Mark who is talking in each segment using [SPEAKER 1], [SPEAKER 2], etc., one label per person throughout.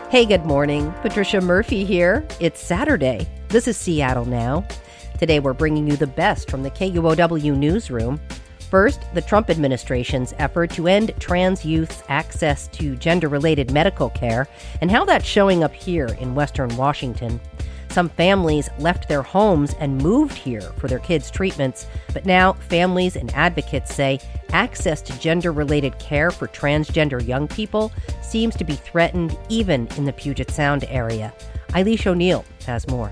[SPEAKER 1] Hey, good morning. Patricia Murphy here. It's Saturday. This is Seattle Now. Today we're bringing you the best from the KUOW Newsroom. First, the Trump administration's effort to end trans youth's access to gender-related medical care and how that's showing up here in Western Washington. Some families left their homes and moved here for their kids' treatments, but now families and advocates say access to gender-related care for transgender young people seems to be threatened even in the Puget Sound area. Eilish O'Neill has more.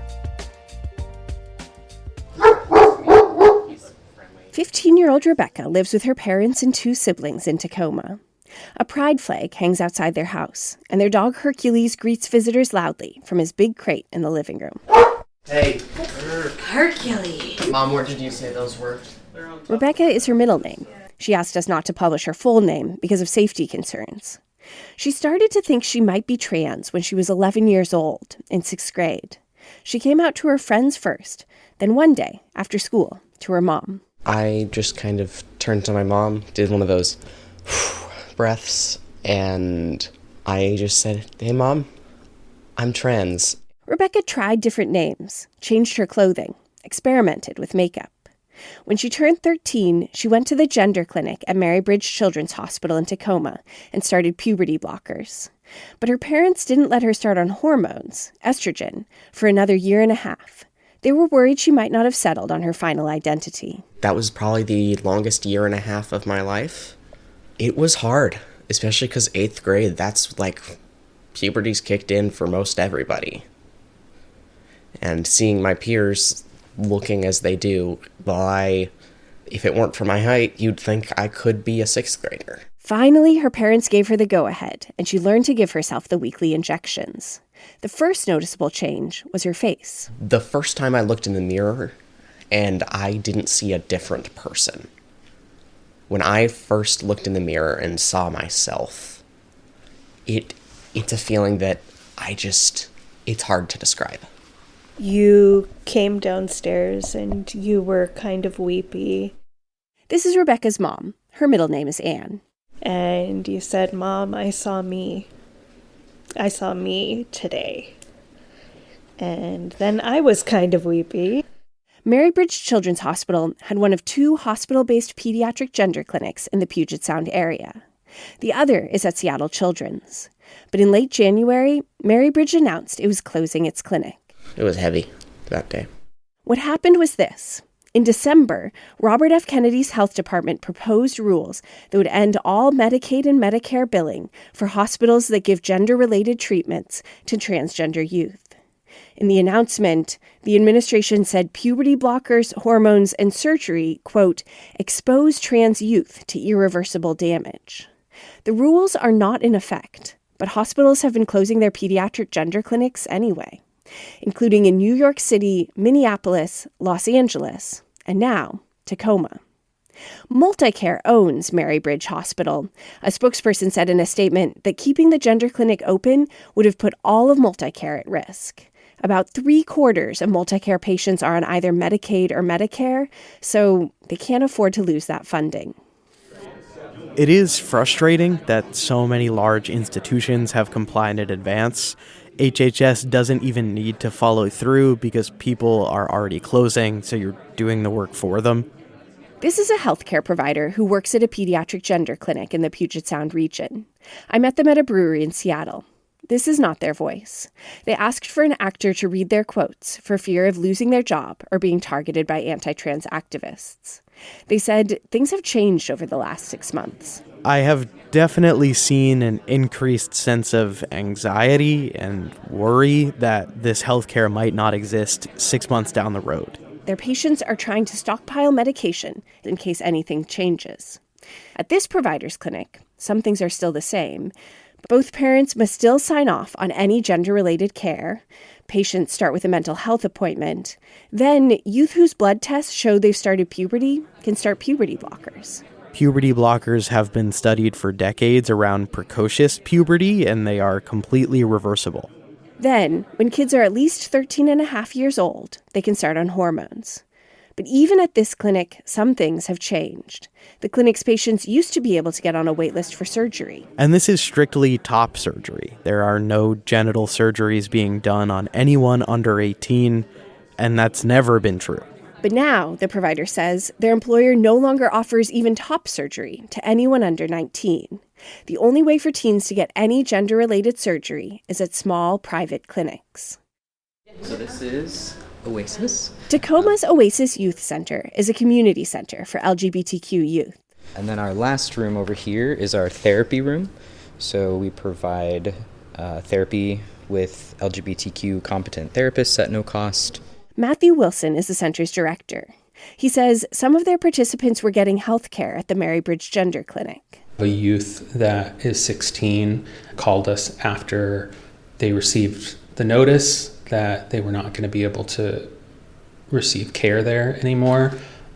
[SPEAKER 2] 15-year-old Rebecca lives with her parents and two siblings in Tacoma. A pride flag hangs outside their house, and their dog Hercules greets visitors loudly from his big crate in the living room.
[SPEAKER 3] Hey,
[SPEAKER 2] Hercules!
[SPEAKER 3] Mom, where did you say those were?
[SPEAKER 2] Rebecca is her middle name. She asked us not to publish her full name because of safety concerns. She started to think she might be trans when she was 11 years old, in 6th grade. She came out to her friends first, then one day, after school, to her mom.
[SPEAKER 3] I just kind of turned to my mom, did one of those breaths, and I just said, "Hey, Mom, I'm trans."
[SPEAKER 2] Rebecca tried different names, changed her clothing, experimented with makeup. When she turned 13, she went to the gender clinic at Marybridge Children's Hospital in Tacoma and started puberty blockers. But her parents didn't let her start on hormones, estrogen, for another year and a half. They were worried she might not have settled on her final identity.
[SPEAKER 3] That was probably the longest year and a half of my life. It was hard, especially because 8th grade, that's like puberty's kicked in for most everybody. And seeing my peers looking as they do, if it weren't for my height, you'd think I could be a 6th grader.
[SPEAKER 2] Finally, her parents gave her the go-ahead, and she learned to give herself the weekly injections. The first noticeable change was her face.
[SPEAKER 3] The first time I looked in the mirror, and I didn't see a different person. When I first looked in the mirror and saw myself, it's a feeling that it's hard to describe.
[SPEAKER 4] You came downstairs and you were kind of weepy.
[SPEAKER 2] This is Rebecca's mom. Her middle name is Anne.
[SPEAKER 4] And you said, "Mom, I saw me. I saw me today." And then I was kind of weepy.
[SPEAKER 2] Marybridge Children's Hospital had one of two hospital-based pediatric gender clinics in the Puget Sound area. The other is at Seattle Children's. But in late January, Marybridge announced it was closing its clinic.
[SPEAKER 3] It was heavy that day.
[SPEAKER 2] What happened was this. In December, Robert F. Kennedy's health department proposed rules that would end all Medicaid and Medicare billing for hospitals that give gender-related treatments to transgender youth. In the announcement, the administration said puberty blockers, hormones, and surgery, quote, expose trans youth to irreversible damage. The rules are not in effect, but hospitals have been closing their pediatric gender clinics anyway, including in New York City, Minneapolis, Los Angeles, and now Tacoma. Multicare owns Marybridge Hospital. A spokesperson said in a statement that keeping the gender clinic open would have put all of Multicare at risk. About 3/4 of Multicare patients are on either Medicaid or Medicare, so they can't afford to lose that funding.
[SPEAKER 5] It is frustrating that so many large institutions have complied in advance. HHS doesn't even need to follow through because people are already closing, so you're doing the work for them.
[SPEAKER 2] This is a healthcare provider who works at a pediatric gender clinic in the Puget Sound region. I met them at a brewery in Seattle. This is not their voice. They asked for an actor to read their quotes for fear of losing their job or being targeted by anti-trans activists. They said things have changed over the last 6 months.
[SPEAKER 5] I have definitely seen an increased sense of anxiety and worry that this healthcare might not exist 6 months down the road.
[SPEAKER 2] Their patients are trying to stockpile medication in case anything changes. At this provider's clinic, some things are still the same. Both parents must still sign off on any gender-related care. Patients start with a mental health appointment. Then, youth whose blood tests show they've started puberty can start puberty blockers.
[SPEAKER 5] Puberty blockers have been studied for decades around precocious puberty, and they are completely reversible.
[SPEAKER 2] Then, when kids are at least 13 and a half years old, they can start on hormones. But even at this clinic, some things have changed. The clinic's patients used to be able to get on a wait list for surgery.
[SPEAKER 5] And this is strictly top surgery. There are no genital surgeries being done on anyone under 18, and that's never been true.
[SPEAKER 2] But now, the provider says, their employer no longer offers even top surgery to anyone under 19. The only way for teens to get any gender-related surgery is at small, private clinics.
[SPEAKER 6] So this is Oasis.
[SPEAKER 2] Tacoma's Oasis Youth Center is a community center for LGBTQ youth.
[SPEAKER 6] And then our last room over here is our therapy room. So we provide therapy with LGBTQ competent therapists at no cost.
[SPEAKER 2] Matthew Wilson is the center's director. He says some of their participants were getting health care at the Marybridge Gender Clinic.
[SPEAKER 7] A youth that is 16 called us after they received the notice that they were not going to be able to receive care there anymore.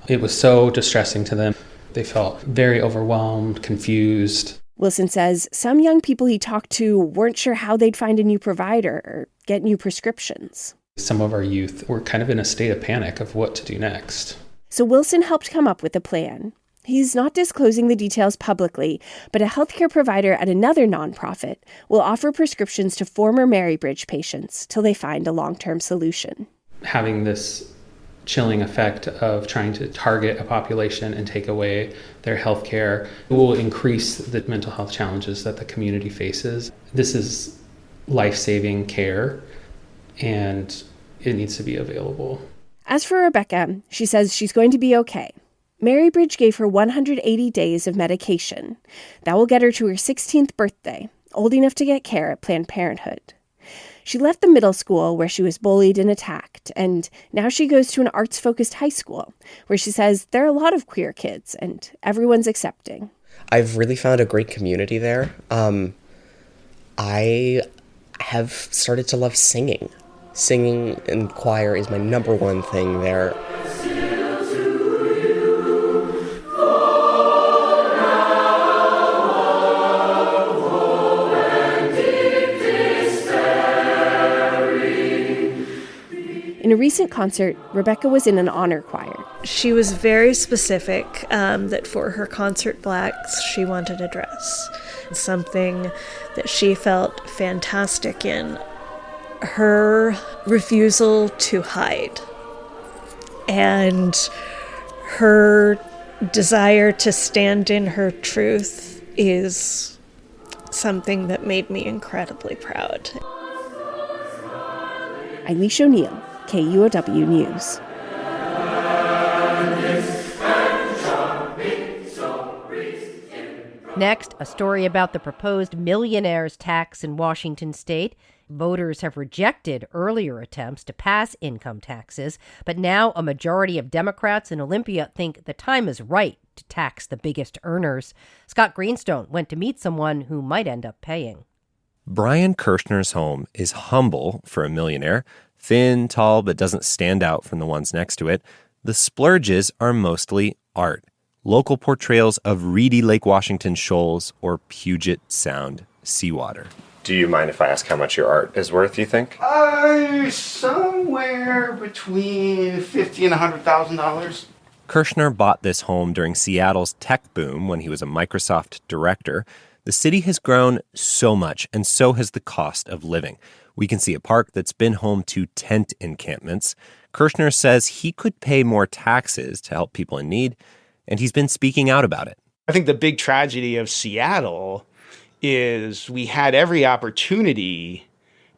[SPEAKER 7] It was so distressing to them. They felt very overwhelmed, confused.
[SPEAKER 2] Wilson says some young people he talked to weren't sure how they'd find a new provider or get new prescriptions.
[SPEAKER 7] Some of our youth were kind of in a state of panic of what to do next.
[SPEAKER 2] So Wilson helped come up with a plan. He's not disclosing the details publicly, but a healthcare provider at another nonprofit will offer prescriptions to former Marybridge patients till they find a long-term solution.
[SPEAKER 7] Having this chilling effect of trying to target a population and take away their health care will increase the mental health challenges that the community faces. This is life-saving care, and it needs to be available.
[SPEAKER 2] As for Rebecca, she says she's going to be okay. Marybridge gave her 180 days of medication. That will get her to her 16th birthday, old enough to get care at Planned Parenthood. She left the middle school where she was bullied and attacked, and now she goes to an arts-focused high school where she says there are a lot of queer kids and everyone's accepting.
[SPEAKER 3] I've really found a great community there. I have started to love singing. Singing in choir is my number one thing there.
[SPEAKER 2] In a recent concert, Rebecca was in an honor choir.
[SPEAKER 4] She was very specific that for her concert blacks, she wanted a dress. Something that she felt fantastic in. Her refusal to hide and her desire to stand in her truth is something that made me incredibly proud.
[SPEAKER 2] Eilish O'Neill, KUOW News.
[SPEAKER 1] Next, a story about the proposed millionaire's tax in Washington state. Voters have rejected earlier attempts to pass income taxes, but now a majority of Democrats in Olympia think the time is right to tax the biggest earners. Scott Greenstone went to meet someone who might end up paying.
[SPEAKER 8] Brian Kirshner's home is humble for a millionaire. Thin, tall, but doesn't stand out from the ones next to it. The splurges are mostly art. Local portrayals of reedy Lake Washington shoals or Puget Sound seawater.
[SPEAKER 9] Do you mind if I ask how much your art is worth, you think?
[SPEAKER 10] Somewhere between $50,000 and $100,000.
[SPEAKER 8] Kirshner bought this home during Seattle's tech boom when he was a Microsoft director. The city has grown so much, and so has the cost of living. We can see a park that's been home to tent encampments. Kirshner says he could pay more taxes to help people in need, and he's been speaking out about it.
[SPEAKER 10] I think the big tragedy of Seattle is we had every opportunity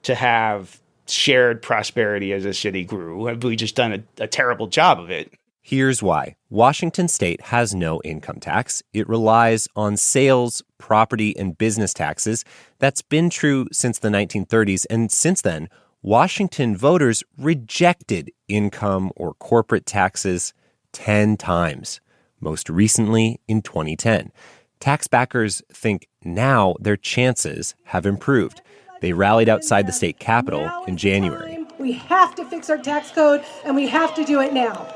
[SPEAKER 10] to have shared prosperity as the city grew. We just done a terrible job of it.
[SPEAKER 8] Here's why. Washington state has no income tax. It relies on sales, property, and business taxes. That's been true since the 1930s, and since then, Washington voters rejected income or corporate taxes 10 times, most recently in 2010. Tax backers think now their chances have improved. They rallied outside the state capitol in January.
[SPEAKER 11] We have to fix our tax code, and we have to do it now.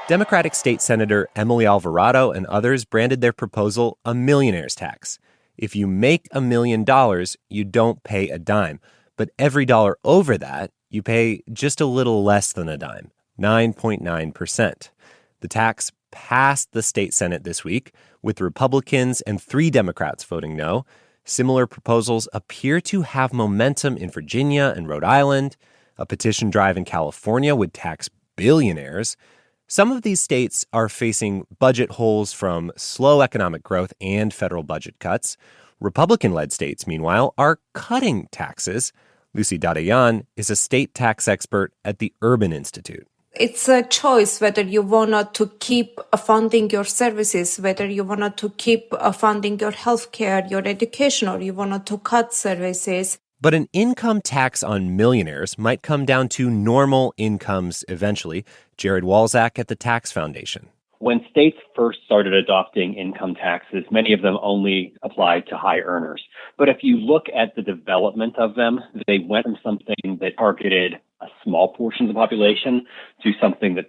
[SPEAKER 8] Democratic State Senator Emily Alvarado and others branded their proposal a millionaire's tax. If you make $1 million, you don't pay a dime. But every dollar over that, you pay just a little less than a dime, 9.9%. The tax passed the state Senate this week, with Republicans and 3 Democrats voting no. Similar proposals appear to have momentum in Virginia and Rhode Island. A petition drive in California would tax billionaires. Some of these states are facing budget holes from slow economic growth and federal budget cuts. Republican-led states, meanwhile, are cutting taxes. Lucy Dadayan is a state tax expert at the Urban Institute.
[SPEAKER 12] It's a choice whether you want to keep funding your services, whether you want to keep funding your healthcare, your education, or you want to cut services.
[SPEAKER 8] But an income tax on millionaires might come down to normal incomes eventually. Jared Walzak at the Tax Foundation.
[SPEAKER 13] When states first started adopting income taxes, many of them only applied to high earners. But if you look at the development of them, they went from something that targeted a small portion of the population to something that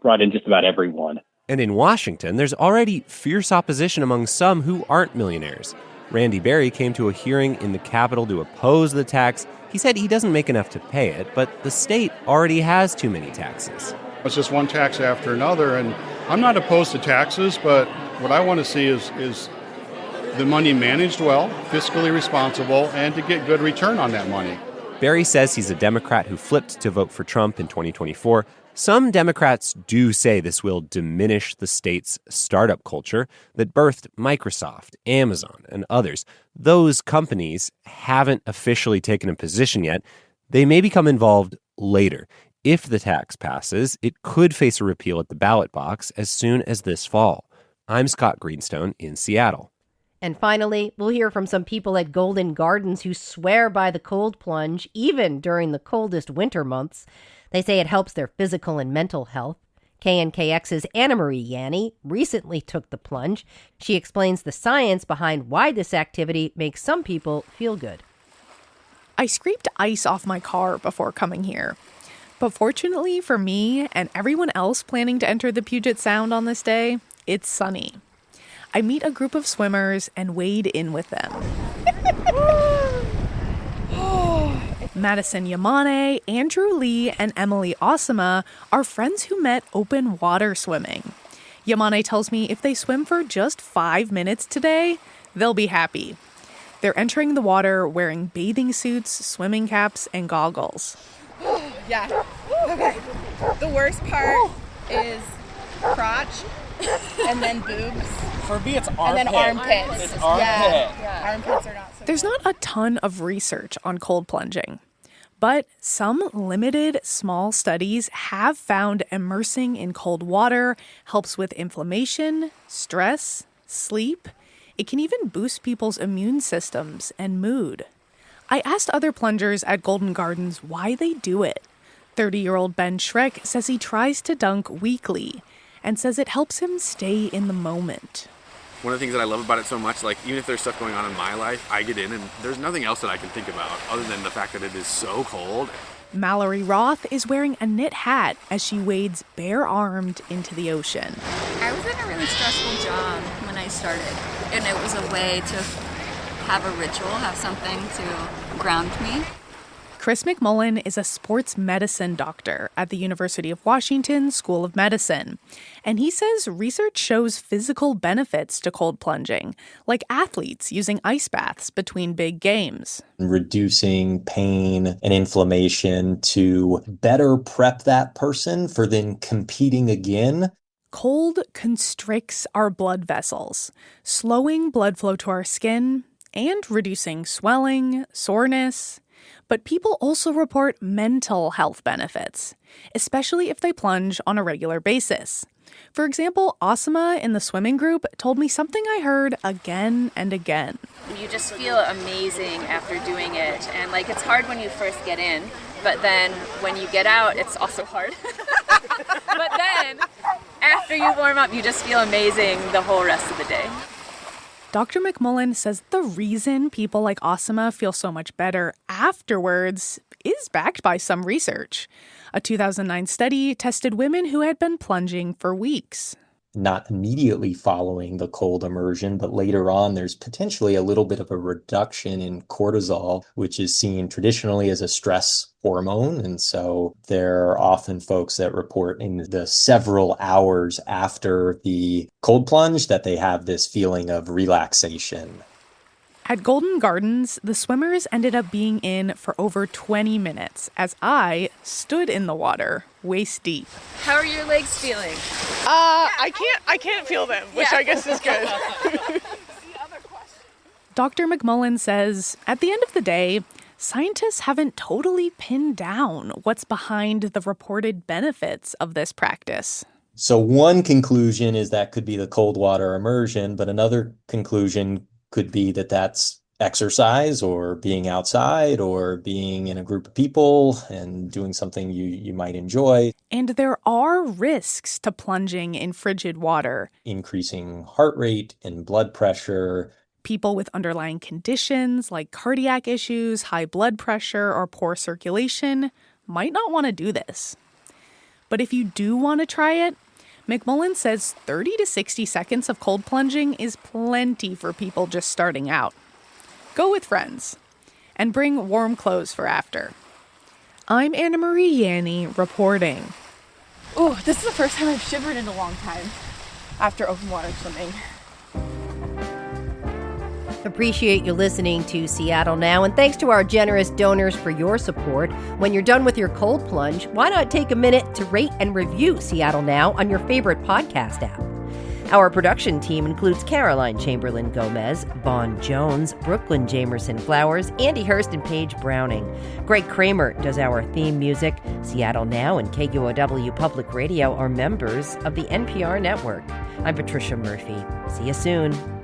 [SPEAKER 13] brought in just about everyone.
[SPEAKER 8] And in Washington, there's already fierce opposition among some who aren't millionaires. Randy Berry came to a hearing in the Capitol to oppose the tax. He said he doesn't make enough to pay it, but the state already has too many taxes.
[SPEAKER 14] It's just one tax after another, and I'm not opposed to taxes, but what I want to see is the money managed well, fiscally responsible, and to get good return on that money.
[SPEAKER 8] Berry says he's a Democrat who flipped to vote for Trump in 2024. Some Democrats do say this will diminish the state's startup culture that birthed Microsoft, Amazon, and others. Those companies haven't officially taken a position yet. They may become involved later. If the tax passes, it could face a repeal at the ballot box as soon as this fall. I'm Scott Greenstone in Seattle.
[SPEAKER 1] And finally, we'll hear from some people at Golden Gardens who swear by the cold plunge, even during the coldest winter months. They say it helps their physical and mental health. KNKX's Anna Marie Yanni recently took the plunge. She explains the science behind why this activity makes some people feel good.
[SPEAKER 15] I scraped ice off my car before coming here. But fortunately for me and everyone else planning to enter the Puget Sound on this day, it's sunny. I meet a group of swimmers and wade in with them. Madison Yamane, Andrew Lee, and Emily Osama are friends who met open water swimming. Yamane tells me if they swim for just 5 minutes today, they'll be happy. They're entering the water wearing bathing suits, swimming caps, and goggles.
[SPEAKER 16] Yeah. Okay. The worst part is crotch and then boobs.
[SPEAKER 17] For me, it's armpit.
[SPEAKER 16] And then armpits.
[SPEAKER 17] It's armpit.
[SPEAKER 16] Yeah. Armpits are not so
[SPEAKER 15] There's not a ton of research on cold plunging, but some limited small studies have found immersing in cold water helps with inflammation, stress, sleep. It can even boost people's immune systems and mood. I asked other plungers at Golden Gardens why they do it. 30-year-old Ben Schreck says he tries to dunk weekly and says it helps him stay in the moment.
[SPEAKER 18] One of the things that I love about it so much, like even if there's stuff going on in my life, I get in and there's nothing else that I can think about other than the fact that it is so cold.
[SPEAKER 15] Mallory Roth is wearing a knit hat as she wades bare-armed into the ocean.
[SPEAKER 19] I was in a really stressful job when I started, and it was a way to have a ritual, have something to ground me.
[SPEAKER 15] Chris McMullen is a sports medicine doctor at the University of Washington School of Medicine. And he says research shows physical benefits to cold plunging, like athletes using ice baths between big games.
[SPEAKER 20] Reducing pain and inflammation to better prep that person for then competing again.
[SPEAKER 15] Cold constricts our blood vessels, slowing blood flow to our skin and reducing swelling, soreness. But people also report mental health benefits, especially if they plunge on a regular basis. For example, Asama in the swimming group told me something I heard again and again.
[SPEAKER 21] You just feel amazing after doing it. And it's hard when you first get in, but then when you get out, it's also hard. But then after you warm up, you just feel amazing the whole rest of the day.
[SPEAKER 15] Dr. McMullen says the reason people like Asama feel so much better afterwards is backed by some research. A 2009 study tested women who had been plunging for weeks.
[SPEAKER 20] not immediately following the cold immersion, but later on, there's potentially a little bit of a reduction in cortisol, which is seen traditionally as a stress hormone. And so there are often folks that report in the several hours after the cold plunge that they have this feeling of relaxation.
[SPEAKER 15] At Golden Gardens, the swimmers ended up being in for over 20 minutes as I stood in the water, waist deep.
[SPEAKER 21] How are your legs feeling?
[SPEAKER 16] I can't feel them, which I guess is good.
[SPEAKER 15] Dr. McMullen says, at the end of the day, scientists haven't totally pinned down what's behind the reported benefits of this practice.
[SPEAKER 20] So one conclusion is that could be the cold water immersion, but another conclusion could be that that's exercise or being outside or being in a group of people and doing something you might enjoy.
[SPEAKER 15] And there are risks to plunging in frigid water.
[SPEAKER 20] Increasing heart rate and blood pressure.
[SPEAKER 15] People with underlying conditions like cardiac issues, high blood pressure, or poor circulation might not want to do this. But if you do want to try it, McMullen says 30 to 60 seconds of cold plunging is plenty for people just starting out. Go with friends and bring warm clothes for after. I'm Anna Marie Yanni reporting.
[SPEAKER 16] Ooh, this is the first time I've shivered in a long time after open water swimming.
[SPEAKER 1] Appreciate you listening to Seattle Now, and thanks to our generous donors for your support. When you're done with your cold plunge, why not take a minute to rate and review Seattle Now on your favorite podcast app? Our production team includes Caroline Chamberlain Gomez, Vaughn Jones, Brooklyn Jamerson Flowers, Andy Hurst, and Paige Browning. Greg Kramer does our theme music. Seattle Now and KUOW Public Radio are members of the NPR network. I'm Patricia Murphy. See you soon.